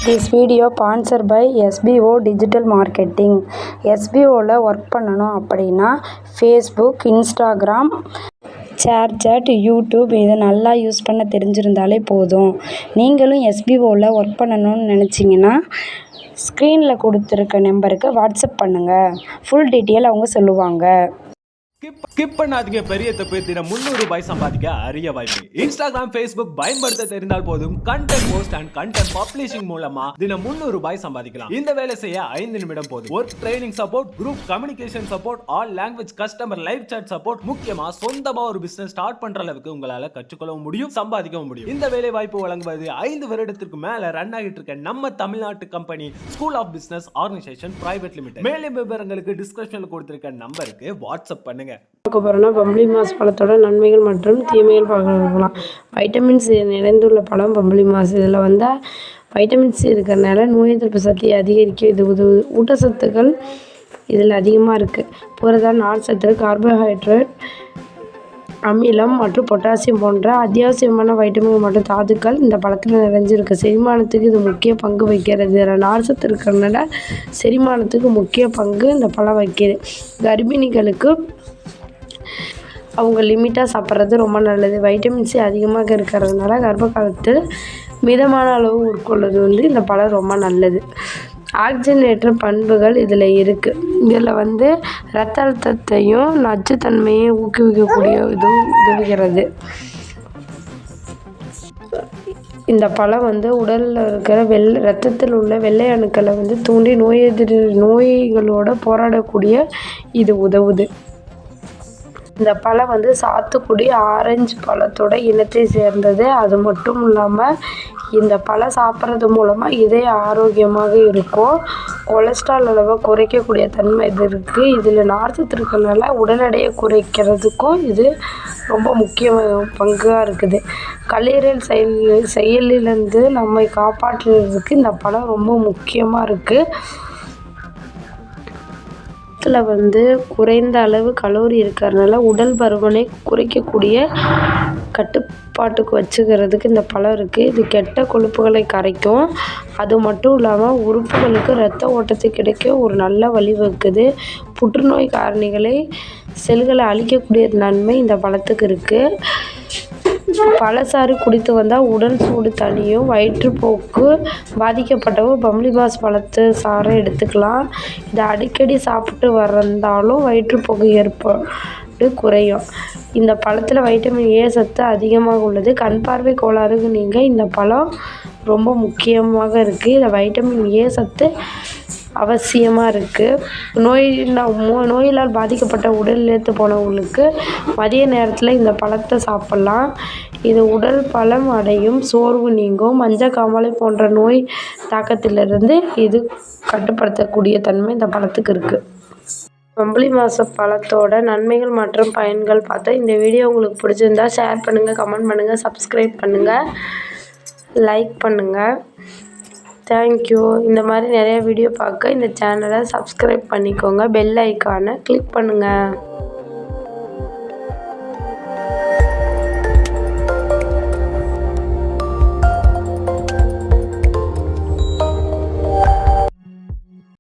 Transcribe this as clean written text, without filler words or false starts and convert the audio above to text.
This video sponsor by SPO digital marketing. எஸ்பிஓவில் work பண்ணணும் அப்படின்னா ஃபேஸ்புக், இன்ஸ்டாகிராம், ஷேர்சாட், யூடியூப் இதை நல்லா யூஸ் பண்ண தெரிஞ்சிருந்தாலே போதும். நீங்களும் எஸ்பிஓவில் ஒர்க் பண்ணணும்னு நினச்சிங்கன்னா ஸ்க்ரீனில் கொடுத்துருக்க நம்பருக்கு வாட்ஸ்அப் பண்ணுங்கள். ஃபுல் டீட்டெயில் அவங்க சொல்லுவாங்க. ஸ்கிப் பண்ணாதீங்க. பெரிய தப்பு. தினம் ₹300 சம்பாதிக்க அரிய வாய்ப்பு. இன்ஸ்டாகிராம், ஃபேஸ்புக் பயன்படுத்த தெரிந்தால் போதும். Content post and content publishing மூலமா தினம் ₹300 சம்பாதிக்கலாம். இந்த வேலை செய்ய 5 நிமிடம் போதும். Work training support, group communication support, all language customer live chat support, முக்கியமா சொந்தமா ஒரு பிசினஸ் ஸ்டார்ட் பண்ற அளவுக்கு உங்களால கற்றுக்கொள்ளவும் முடியும், சம்பாதிக்கவும் முடியும். இந்த வேலை வாய்ப்பு வழங்குவது 5 வருடத்திற்கு மேல ரன் ஆகிட்டு இருக்க நம்ம தமிழ்நாட்டு company school of business organisation private limited. மேலும் விவரங்களுக்கு டிஸ்கிரிப்ஷன்ல கொடுத்திருக்க நம்பருக்கு வாட்ஸ்அப் பண்ணுங்க. பார்க்க போகிறோன்னா பம்பளி மாஸ் பழத்தோட நன்மைகள் மற்றும் தீமைகள் பார்க்கலாம். வைட்டமின் சி நிறைந்துள்ள பழம் பம்பளி மாஸ். இதில் வைட்டமின் சி இருக்கிறதுனால நோய் எதிர்ப்பு சக்தியை அதிகரிக்க இது உதவுது. ஊட்டச்சத்துக்கள் இதில் அதிகமாக இருக்குது. புரதம், நார்ச்சத்து, கார்போஹைட்ரேட், அமிலம் மற்றும் பொட்டாசியம் போன்ற அத்தியாவசியமான வைட்டமின் மற்றும் தாதுக்கள் இந்த பழத்தில் நிறைஞ்சிருக்கு. செரிமானத்துக்கு இது முக்கிய பங்கு வகிக்கிறது. இதில் நார்ச்சத்து இருக்கிறதுனால செரிமானத்துக்கு முக்கிய பங்கு இந்த பழம் வகிக்குது. கர்ப்பிணிகளுக்கு அவங்க லிமிட்டாக சாப்பிட்றது ரொம்ப நல்லது. வைட்டமின் சி அதிகமாக இருக்கிறதுனால கர்ப்ப காலத்தில் மிதமான அளவு உட்கொள்வது இந்த பழம் ரொம்ப நல்லது. ஆக்சிஜனேற்ற பண்புகள் இதில் இருக்குது. இதில் இரத்த அழுத்தத்தையும் நச்சுத்தன்மையை ஊக்குவிக்கக்கூடிய இதுவும் உதவுகிறது. இந்த பழம் உடலில் இருக்கிற இரத்தத்தில் உள்ள வெள்ளை அணுக்களை தூண்டி நோய்களோட போராடக்கூடிய இது உதவுது. இந்த பழம் சாத்துக்குடி, ஆரஞ்சு பழத்தோட இனத்தை சேர்ந்தது. அது மட்டும் இல்லாமல் இந்த பழம் சாப்பிட்றது மூலமாக இதய ஆரோக்கியமாக இருக்கும். கொலஸ்ட்ரால் அளவை குறைக்கக்கூடிய தன்மை இது இருக்குது. இதில் நார்ச்சத்து இருக்கிறதுனால உடல் எடையை குறைக்கிறதுக்கும் இது ரொம்ப முக்கிய பங்காக இருக்குது. கல்லீரல் செயலிலிருந்து நம்மை காப்பாற்றுறதுக்கு இந்த பழம் ரொம்ப முக்கியமாக இருக்குது. குறைந்த அளவு கலோரி இருக்கிறதுனால உடல் பருமனை குறைக்கக்கூடிய கட்டுப்பாட்டுக்கு வச்சுக்கிறதுக்கு இந்த பழம் இருக்குது. இது கெட்ட கொழுப்புகளை கரைக்கும். அது மட்டும் இல்லாமல் உறுப்புகளுக்கு இரத்த ஓட்டத்தை கிடைக்க ஒரு நல்ல வழிவகுக்குது. புற்றுநோய் காரணிகளை செல்களை அழிக்கக்கூடிய நன்மை இந்த பழத்துக்கு இருக்குது. பழச்சாறு குடித்து வந்தால் உடல் சூடு தணியும். வயிற்றுப்போக்கு பாதிக்கப்பட்டவங்க பம்பளி மாஸ் பழத்து சாறை எடுத்துக்கலாம். இதை அடிக்கடி சாப்பிட்டு வந்தாலும் வயிற்றுப்போக்கு ஏற்பட்டு குறையும். இந்த பழத்தில் வைட்டமின் ஏ சத்து அதிகமாக உள்ளது. கண் பார்வை கோளாறுக்கு நீங்க இந்த பழம் ரொம்ப முக்கியமாக இருக்குது. இதில் வைட்டமின் ஏ சத்து அவசியமாக இருக்குது. நோயினால் பாதிக்கப்பட்ட உடல் இழுத்து போனவங்களுக்கு மதிய நேரத்தில் இந்த பழத்தை சாப்பிட்லாம். இது உடல் பலம் அடையும், சோர்வு நீங்கும், மஞ்சக்காமாலை போன்ற நோய் தாக்கத்திலிருந்து இது கட்டுப்படுத்தக்கூடிய தன்மை இந்த பழத்துக்கு இருக்குது. பம்பளி மாஸ் பழத்தோட நன்மைகள் மற்றும் பயன்கள் பார்த்தோம். இந்த வீடியோ உங்களுக்கு பிடிச்சிருந்தா ஷேர் பண்ணுங்கள், கமெண்ட் பண்ணுங்கள், சப்ஸ்கிரைப் பண்ணுங்கள், லைக் பண்ணுங்கள். தேங்க்யூ. இந்த மாதிரி நிறைய வீடியோ பார்க்க இந்த சேனலை சப்ஸ்கிரைப் பண்ணிக்கோங்க. பெல் ஐக்கானை கிளிக் பண்ணுங்கள்.